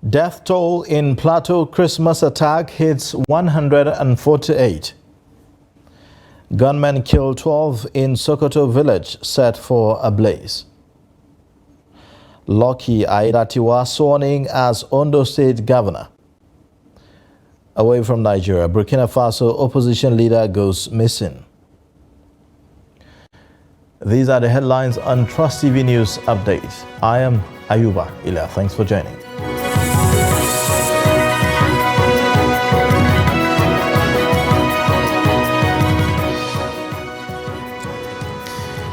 Death toll in Plateau Christmas attack hits 148. Gunmen kill 12 in Sokoto village set for ablaze. Lucky Aiyedatiwa sworn in as Ondo State Governor. Away from Nigeria, Burkina Faso opposition leader goes missing. These are the headlines on Trust TV News Update. I am Ayuba Ila. Thanks for joining.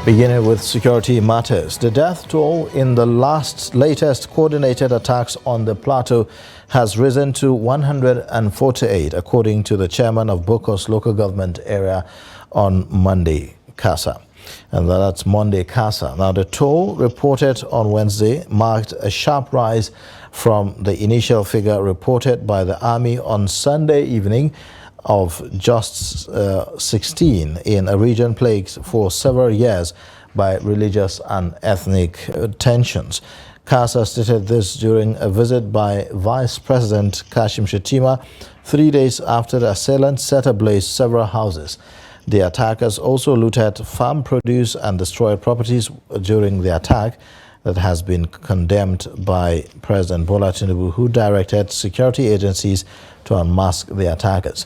Beginning with security matters, the death toll in the latest coordinated attacks on the Plateau has risen to 148, according to the chairman of Bokos local government area on Monday, Kasa. And that's Monday, Kasa. Now, the toll reported on Wednesday marked a sharp rise from the initial figure reported by the army on Sunday evening of just 16 in a region plagued for several years by religious and ethnic tensions. Kasa stated this during a visit by Vice President Kashim Shettima 3 days after the assailants set ablaze several houses. The attackers also looted farm produce and destroyed properties during the attack that has been condemned by President Bola Tinubu, who directed security agencies to unmask the attackers.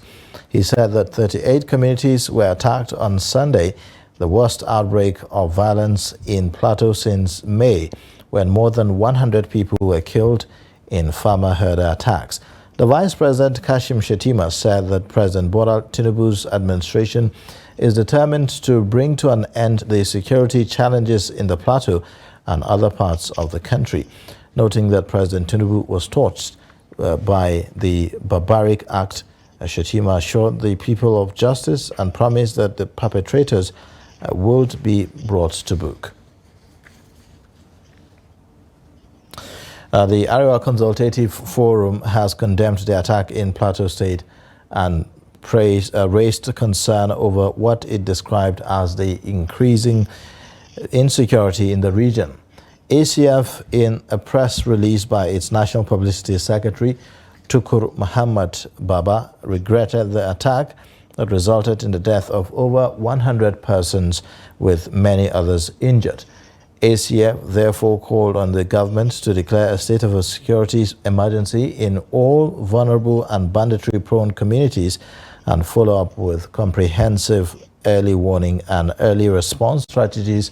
He said that 38 communities were attacked on Sunday, the worst outbreak of violence in Plateau since May, when more than 100 people were killed in farmer-herder attacks. The Vice President Kashim Shettima said that President Bola Tinubu's administration is determined to bring to an end the security challenges in the Plateau and other parts of the country, noting that President Tinubu was torched by the barbaric act. Shettima assured the people of justice and promised that the perpetrators would be brought to book. The Area Consultative Forum has condemned the attack in Plateau State and raised concern over what it described as the increasing insecurity in the region. ACF, in a press release by its National Publicity Secretary, Tukur Muhammad Baba, regretted the attack that resulted in the death of over 100 persons, with many others injured. ACF therefore called on the government to declare a state of security emergency in all vulnerable and banditry-prone communities and follow up with comprehensive early warning and early response strategies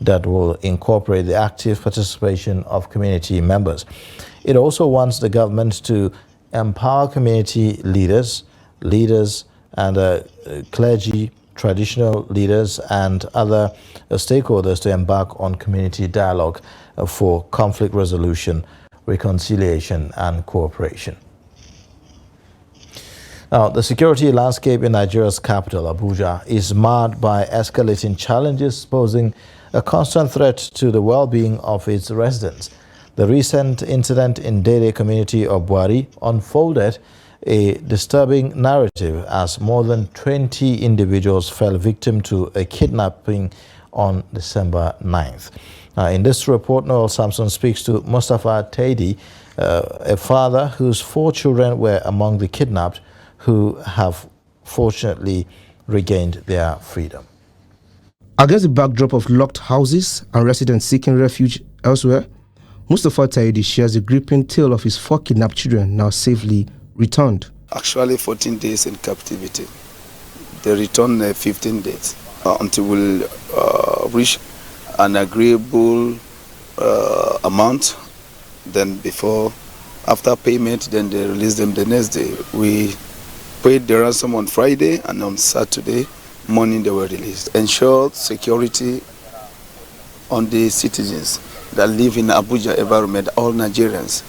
that will incorporate the active participation of community members. It also wants the government to empower community leaders and clergy, traditional leaders and other stakeholders to embark on community dialogue for conflict resolution, reconciliation and cooperation. Now, the security landscape in Nigeria's capital, Abuja, is marred by escalating challenges posing a constant threat to the well-being of its residents. The recent incident in Dede community of Buhari unfolded a disturbing narrative as more than 20 individuals fell victim to a kidnapping on December 9th. In this report, Noel Samson speaks to Mustafa Taidi, a father whose 4 children were among the kidnapped, who have fortunately regained their freedom. Against the backdrop of locked houses and residents seeking refuge elsewhere, Mustafa Taidi shares the gripping tale of his 4 kidnapped children now safely returned. Actually 14 days in captivity. They returned 15 days until we'll reach an agreeable amount. Then after payment, then they release them the next day. We paid the ransom on Friday, and on Saturday morning they were released. Ensure security on the citizens that live in Abuja environment, all Nigerians.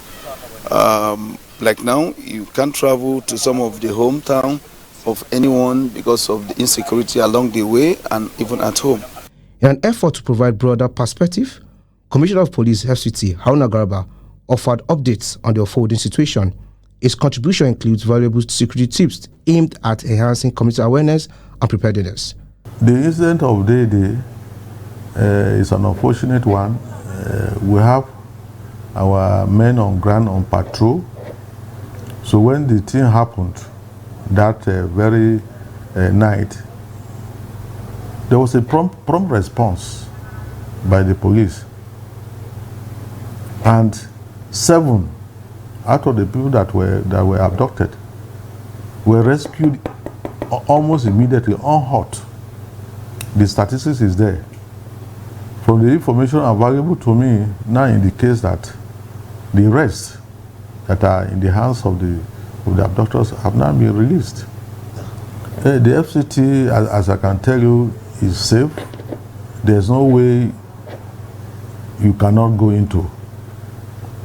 Like now, you can't travel to some of the hometown of anyone because of the insecurity along the way and even at home. In an effort to provide broader perspective, Commissioner of Police FCT Haruna Garba offered updates on the unfolding situation. His contribution includes valuable security tips aimed at enhancing community awareness and preparedness. The incident of Dede is an unfortunate one. We have our men on ground on patrol. So when the thing happened that very night, there was a prompt response by the police, and 7 out of the people that were abducted were rescued almost immediately, unhurt. The statistics is there. From the information available to me now indicates that the rest that are in the hands of the abductors have now been released. The FCT, as I can tell you, is safe. There's no way you cannot go into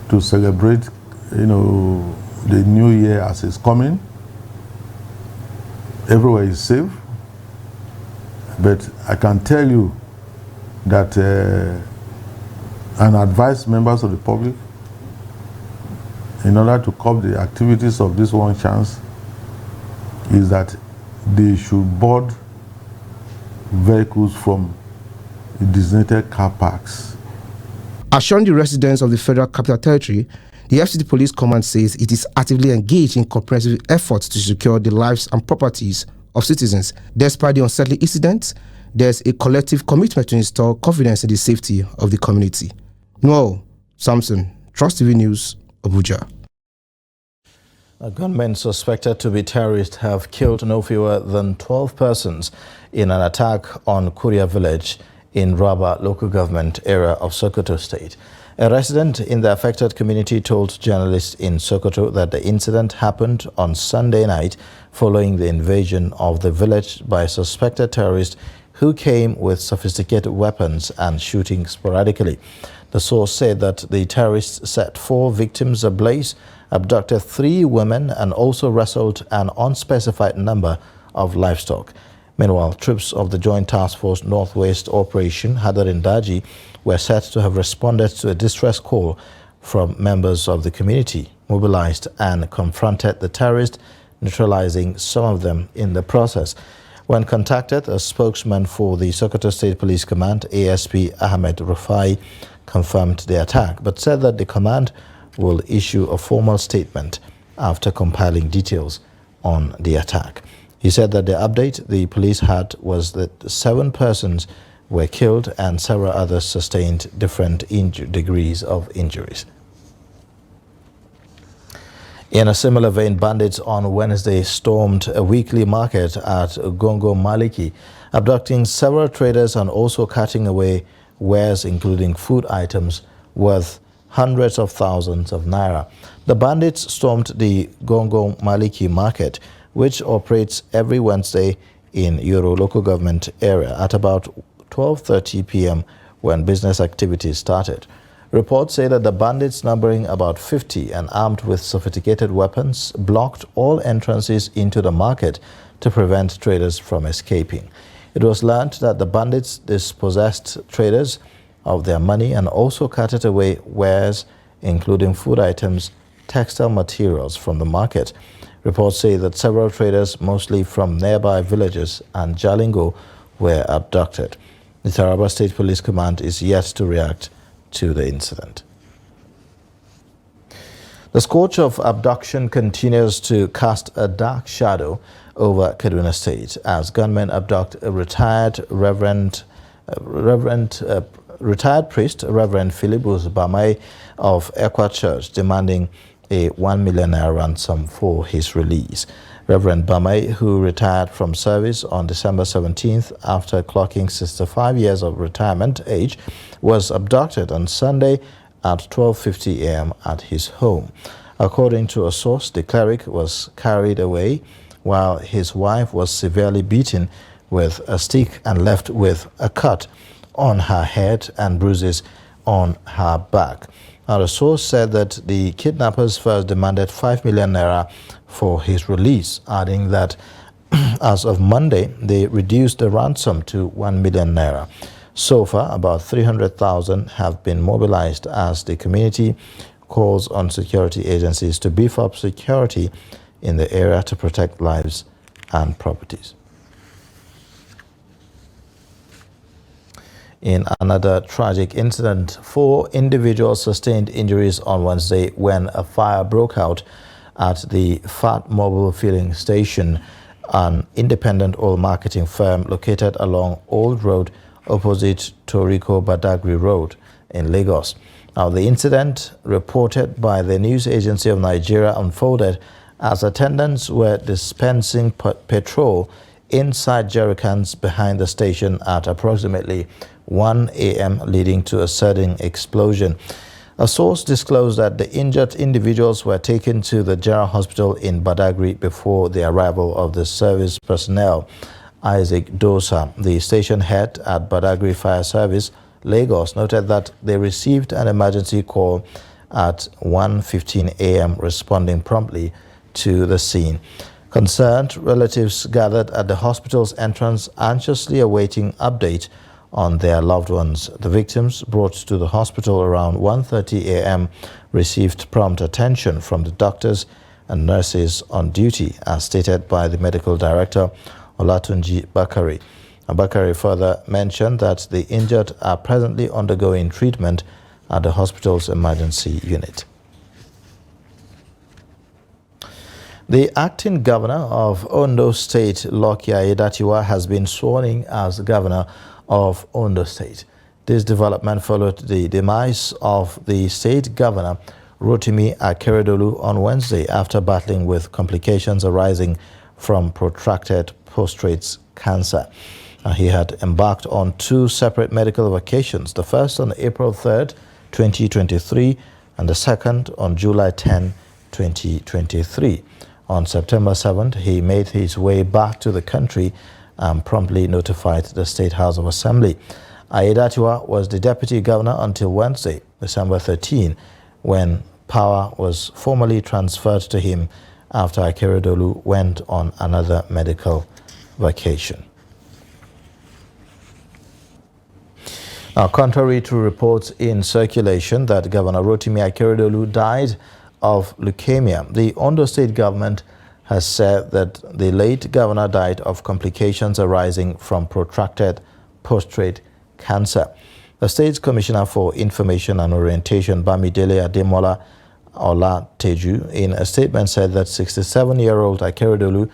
to celebrate, the new year as it's coming. Everywhere is safe. But I can tell you that and advise members of the public, in order to curb the activities of this one chance, is that they should board vehicles from designated car parks. Assuring the residents of the Federal Capital Territory, the FCT Police Command says it is actively engaged in comprehensive efforts to secure the lives and properties of citizens. Despite the unsettling incidents, there's a collective commitment to install confidence in the safety of the community. Noel Samson, Trust TV News, Abuja. Gunmen suspected to be terrorists have killed no fewer than 12 persons in an attack on Kuria village in Raba local government area of Sokoto state. A resident in the affected community told journalists in Sokoto that the incident happened on Sunday night following the invasion of the village by suspected terrorists who came with sophisticated weapons and shooting sporadically. The source said that the terrorists set 4 victims ablaze, abducted 3 women, and also wrestled an unspecified number of livestock. Meanwhile, troops of the Joint Task Force Northwest Operation Hadarin Daji were said to have responded to a distress call from members of the community, mobilized and confronted the terrorists, neutralizing some of them in the process. When contacted, a spokesman for the Sokoto State Police Command, ASP Ahmed Rufai, confirmed the attack, but said that the command will issue a formal statement after compiling details on the attack. He said that the update the police had was that 7 persons were killed and several others sustained different degrees of injuries. In a similar vein, bandits on Wednesday stormed a weekly market at Gongo Maliki, abducting several traders and also cutting away wares including food items worth hundreds of thousands of naira. The bandits stormed the Gongo Maliki market, which operates every Wednesday in Yoro local government area at about 12:30 p.m. when business activities started. Reports say that the bandits, numbering about 50 and armed with sophisticated weapons, blocked all entrances into the market to prevent traders from escaping. It was learned that the bandits dispossessed traders of their money and also carted away wares, including food items, textile materials from the market. Reports say that several traders, mostly from nearby villages and Jalingo, were abducted. The Taraba State Police Command is yet to react to the incident. The scourge of abduction continues to cast a dark shadow over Kaduna State as gunmen abduct a retired priest, Reverend Philibus Bamai of Ekwa Church, demanding a 1 million naira ransom for his release. Reverend Bamai, who retired from service on December 17th after clocking 65 years of retirement age, was abducted on Sunday at 12:50 a.m. at his home. According to a source, the cleric was carried away while his wife was severely beaten with a stick and left with a cut on her head and bruises on her back. Now, the source said that the kidnappers first demanded 5 million naira for his release, adding that as of Monday, they reduced the ransom to 1 million naira. So far, about 300,000 have been mobilized as the community calls on security agencies to beef up security in the area to protect lives and properties. In another tragic incident, 4 individuals sustained injuries on Wednesday when a fire broke out at the Fat Mobile Filling Station, an independent oil marketing firm located along Old Road opposite Toriko Badagry Road in Lagos. Now, the incident, reported by the news agency of Nigeria, unfolded as attendants were dispensing petrol inside jerrycans behind the station at approximately 1 a.m., leading to a sudden explosion. A source disclosed that the injured individuals were taken to the General Hospital in Badagry before the arrival of the service personnel. Isaac Dosa, the station head at Badagry Fire Service, Lagos, noted that they received an emergency call at 1:15 a.m., responding promptly to the scene. Concerned relatives gathered at the hospital's entrance, anxiously awaiting update on their loved ones. The victims, brought to the hospital around 1:30 a.m., received prompt attention from the doctors and nurses on duty, as stated by the medical director, Olatunji Bakari. Bakari further mentioned that the injured are presently undergoing treatment at the hospital's emergency unit. The acting governor of Ondo State, Lucky Aiyedatiwa, has been sworn in as governor of Ondo State. This development followed the demise of the state governor, Rotimi Akeredolu, on Wednesday after battling with complications arising from protracted prostate cancer. He had embarked on 2 separate medical vacations, the first on April 3rd, 2023, and the second on July 10, 2023. On September 7th, he made his way back to the country and promptly notified the State House of Assembly. Aiyedatiwa was the deputy governor until Wednesday, December 13, when power was formally transferred to him after Akeredolu went on another medical vacation. Now, contrary to reports in circulation that Governor Rotimi Akeredolu died of leukemia, the Ondo State government has said that the late governor died of complications arising from protracted prostate cancer. The state's Commissioner for Information and Orientation, Bamidele Ademola Olateju, in a statement said that 67-year-old Akeredolu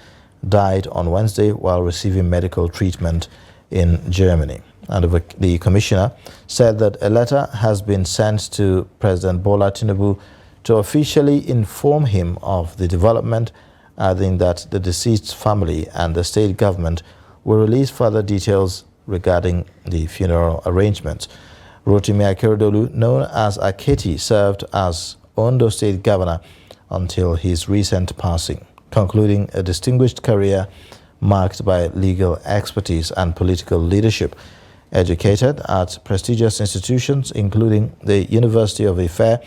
died on Wednesday while receiving medical treatment in Germany. And the commissioner said that a letter has been sent to President Bola Tinubu to officially inform him of the development, adding that the deceased's family and the state government will release further details regarding the funeral arrangements. Rotimi Akeredolu, known as Aketi, served as Ondo State governor until his recent passing, concluding a distinguished career marked by legal expertise and political leadership. Educated at prestigious institutions, including the University of Ife,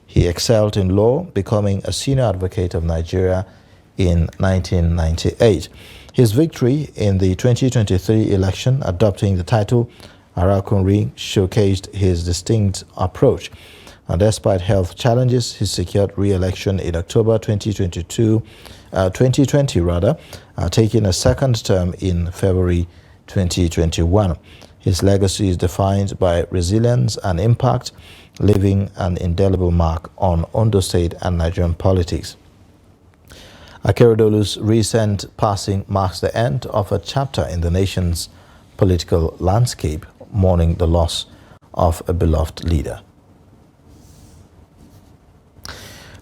he excelled in law, becoming a senior advocate of Nigeria in 1998. His victory in the 2023 election, adopting the title Arakunri, showcased his distinct approach. And despite health challenges, he secured re-election in October 2020, taking a second term in February 2021. His legacy is defined by resilience and impact, leaving an indelible mark on Ondo State and Nigerian politics. Akeredolu's recent passing marks the end of a chapter in the nation's political landscape, mourning the loss of a beloved leader.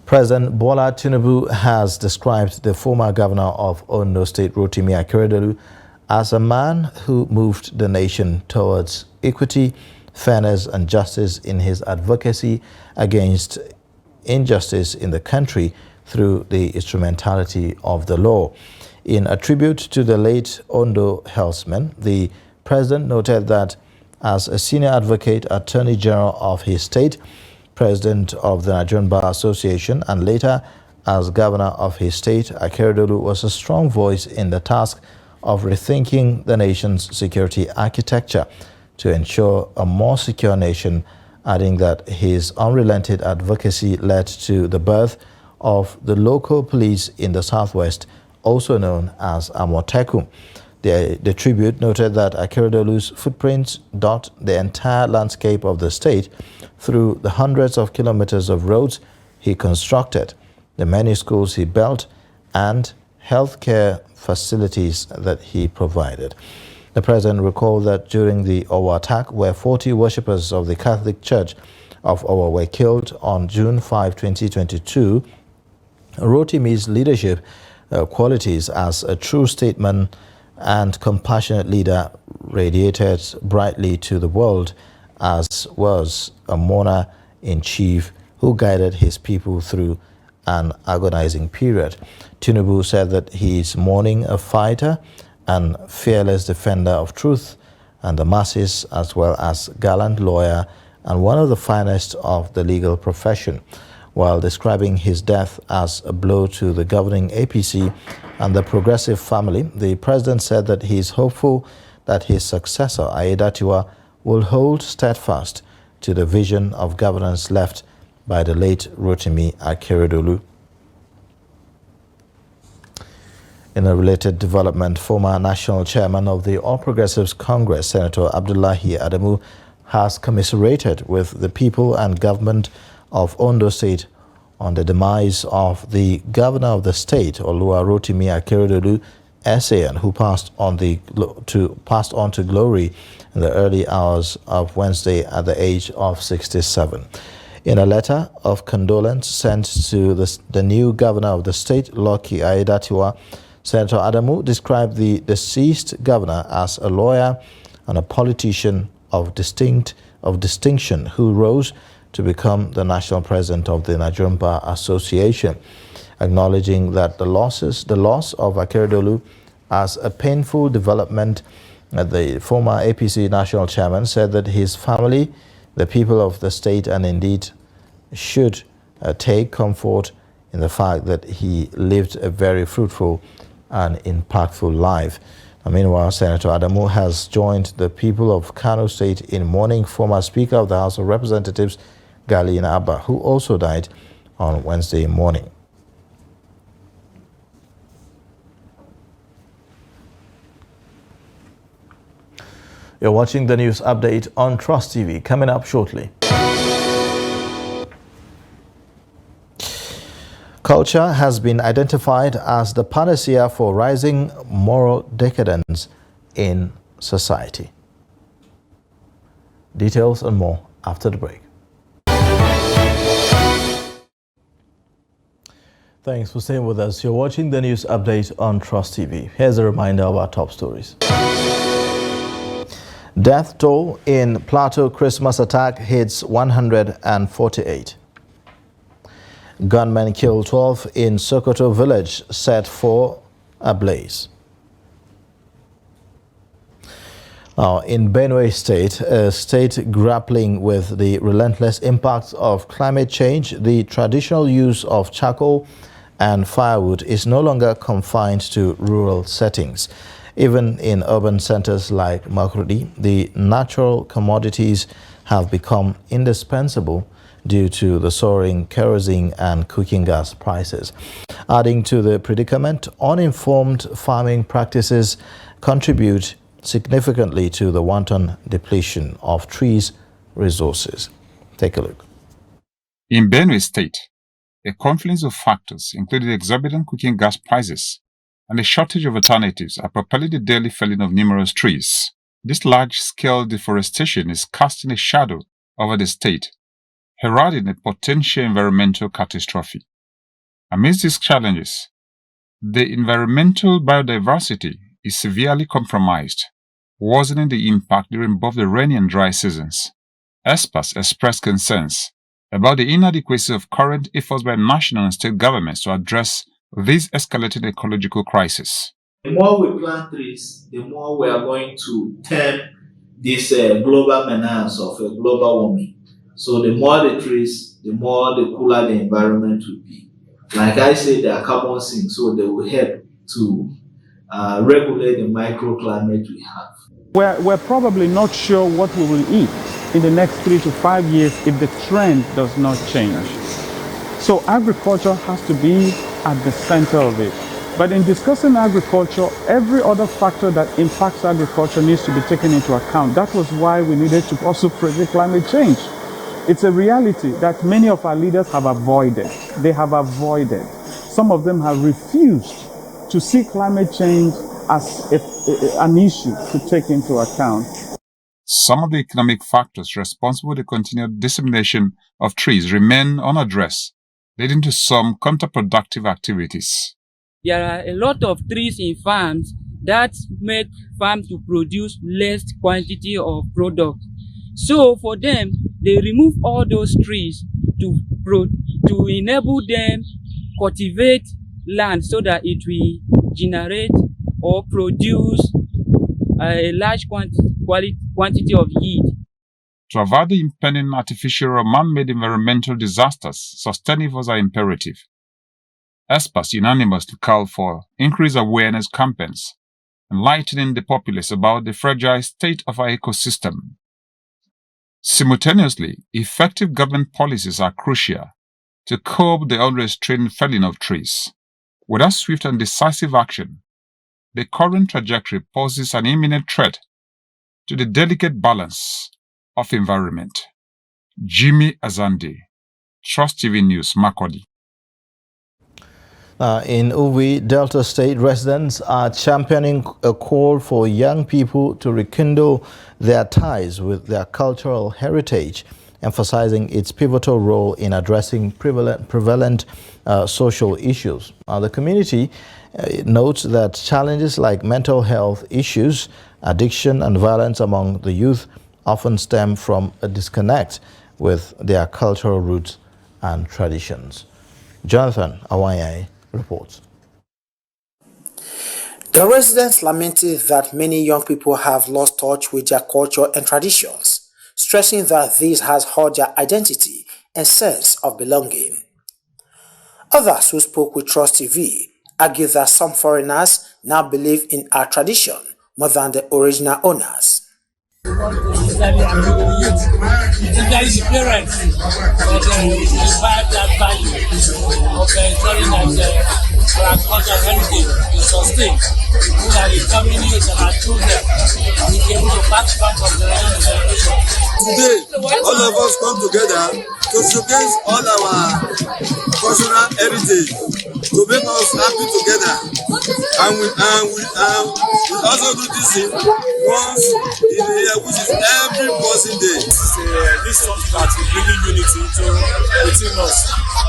President Bola Tinubu has described the former governor of Ondo State, Rotimi Akeredolu, as a man who moved the nation towards equity, fairness and justice in his advocacy against injustice in the country through the instrumentality of the law. In a tribute to the late Ondo herdsman, the president noted that as a senior advocate, attorney general of his state, president of the Nigerian Bar Association, and later as governor of his state, Akeredolu was a strong voice in the task of rethinking the nation's security architecture to ensure a more secure nation, adding that his unrelenting advocacy led to the birth of the local police in the southwest, also known as Amotekum. The tribute noted that Akeredolu's footprints dot the entire landscape of the state through the hundreds of kilometers of roads he constructed, the many schools he built, and healthcare facilities that he provided. The president recalled that during the Owa attack, where 40 worshippers of the Catholic Church of Owa were killed on June 5, 2022, Rotimi's leadership qualities as a true statesman and compassionate leader radiated brightly to the world, as was a mourner-in-chief who guided his people through an agonizing period. Tinubu said that he is mourning a fighter and fearless defender of truth and the masses, as well as gallant lawyer and one of the finest of the legal profession. While describing his death as a blow to the governing APC and the progressive family, the president said that he is hopeful that his successor, Aiyedatiwa, will hold steadfast to the vision of governance left by the late Rotimi Akeredolu. In a related development, former national chairman of the All Progressives Congress, Senator Abdullahi Adamu, has commiserated with the people and government of Ondo State on the demise of the governor of the state, Oluwa Rotimi Akeredolu, SAN, who passed on to glory in the early hours of Wednesday at the age of 67. In a letter of condolence sent to the new governor of the state, Lucky Aiyedatiwa, Senator Adamu described the deceased governor as a lawyer and a politician of distinction who rose to become the national president of the Nigerian Bar Association, acknowledging that the loss of Akeredolu as a painful development. The former APC national chairman said that his family, the people of the state, and indeed should take comfort in the fact that he lived a very fruitful and impactful life. Meanwhile, Senator Adamu has joined the people of Kano State in mourning former Speaker of the House of Representatives, Gali Abba, who also died on Wednesday morning. You're watching the news update on Trust TV. Coming up shortly. Culture has been identified as the panacea for rising moral decadence in society. Details and more after the break. Thanks for staying with us. You're watching the news update on Trust TV. Here's a reminder of our top stories. Death toll in Plateau Christmas attack hits 148. Gunmen kill 12 in Sokoto village, set 4 ablaze. Now, in Benue State, a state grappling with the relentless impacts of climate change, the traditional use of charcoal and firewood is no longer confined to rural settings. Even in urban centers like Makurdi, the natural commodities have become indispensable due to the soaring kerosene and cooking gas prices. Adding to the predicament, uninformed farming practices contribute significantly to the wanton depletion of trees' resources. Take a look. In Benue State, a confluence of factors, including exorbitant cooking gas prices and a shortage of alternatives, are propelling the daily felling of numerous trees. This large-scale deforestation is casting a shadow over the state, heralding a potential environmental catastrophe. Amidst these challenges, the environmental biodiversity is severely compromised, worsening the impact during both the rainy and dry seasons. Experts expressed concerns about the inadequacy of current efforts by national and state governments to address this escalating ecological crisis. The more we plant trees, the more we are going to tame this global menace of global warming. So the more the trees, the more the cooler the environment will be. Like I said, they are carbon sinks, so they will help to regulate the microclimate we have. We're probably not sure what we will eat in the next 3 to 5 years if the trend does not change. So agriculture has to be at the center of it. But in discussing agriculture, every other factor that impacts agriculture needs to be taken into account. That was why we needed to also predict climate change. It's a reality that many of our leaders have avoided. They have avoided. Some of them have refused to see climate change as an issue to take into account. Some of the economic factors responsible for the continued dissemination of trees remain unaddressed, leading to some counterproductive activities. There are a lot of trees in farms that make farms to produce less quantity of product. So for them, they remove all those trees to enable them cultivate land so that it will generate or produce a large quantity of yield. To avoid the impending artificial or man-made environmental disasters, sustained efforts are imperative. Experts unanimously call for increased awareness campaigns, enlightening the populace about the fragile state of our ecosystem. Simultaneously, effective government policies are crucial to curb the unrestrained felling of trees. Without swift and decisive action, the current trajectory poses an imminent threat to the delicate balance of environment. Jimmy Azande, Trust TV News, Makurdi. In Uvi, Delta State, residents are championing a call for young people to rekindle their ties with their cultural heritage, emphasizing its pivotal role in addressing prevalent social issues. The community notes that challenges like mental health issues, addiction and violence among the youth often stem from a disconnect with their cultural roots and traditions. Jonathan Awaye reports. The residents lamented that many young people have lost touch with their culture and traditions, stressing that this has hurt their identity and sense of belonging. Others who spoke with Trust TV argued that some foreigners now believe in our tradition more than the original owners. Our cultural heritage is sustained, so that the communities and our children will be able to pass back from generation to generation. Today, all of us come together to showcase all our cultural heritage, to make us happy together, and we also do this thing once in a year, which is every Boxing Day. This is something that is bringing unity between us.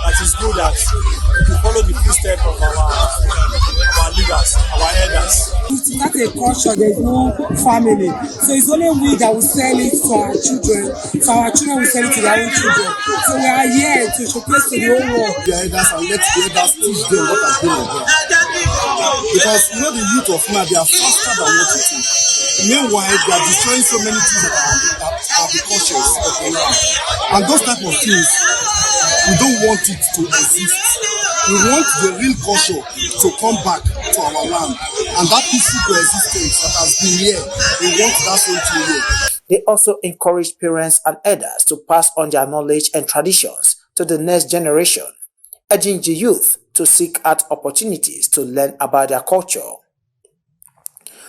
That is good that we follow the footsteps of our leaders, our elders. It's not a culture, there's no family. So it's only we that will sell it to our children. So our children will sell it to their own children. So we are here to showcase to the whole world. The elders, and let the elders teach them what has been on them. Because you know the youth of now, they are faster than what you think. Meanwhile, they are destroying so many things that are the cultures of the land. And those type of things, we don't want it to exist. We want the real culture to come back to our land. And that peaceful coexistence that has been here, we want that same to here. They also encourage parents and elders to pass on their knowledge and traditions to the next generation, urging the youth to seek out opportunities to learn about their culture.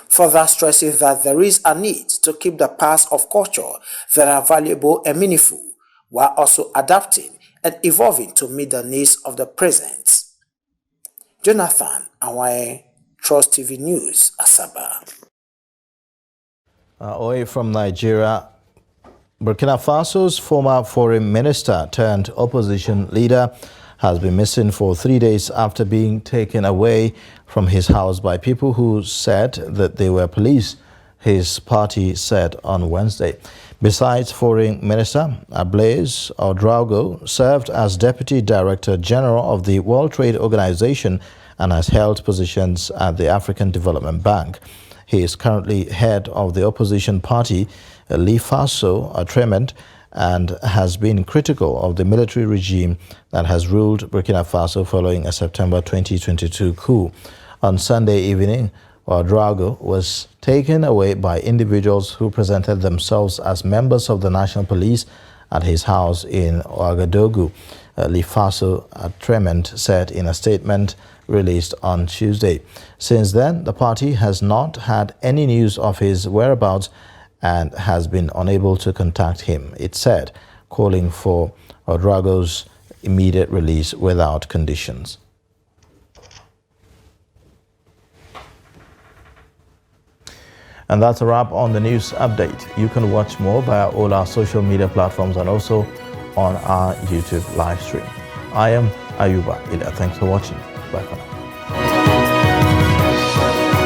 Further stressing that there is a need to keep the parts of culture that are valuable and meaningful, while also adapting and evolving to meet the needs of the present. Jonathan Awaye, Trust TV News, Asaba. Away from Nigeria, Burkina Faso's former foreign minister turned opposition leader has been missing for 3 days after being taken away from his house by people who said that they were police, his party said on Wednesday. Besides Foreign Minister, Blaise Ouedraogo served as Deputy Director General of the World Trade Organization and has held positions at the African Development Bank. He is currently head of the opposition party, Lifaso Trement, and has been critical of the military regime that has ruled Burkina Faso following a September 2022 coup. On Sunday evening, Ouedraogo was taken away by individuals who presented themselves as members of the National Police at his house in Ouagadougou. Lifaso Atrement said in a statement released on Tuesday. Since then, the party has not had any news of his whereabouts and has been unable to contact him, it said, calling for Ouedraogo's immediate release without conditions. And that's a wrap on the news update. You can watch more via all our social media platforms and also on our YouTube live stream. I am Ayuba Ila. Thanks for watching. Bye for now.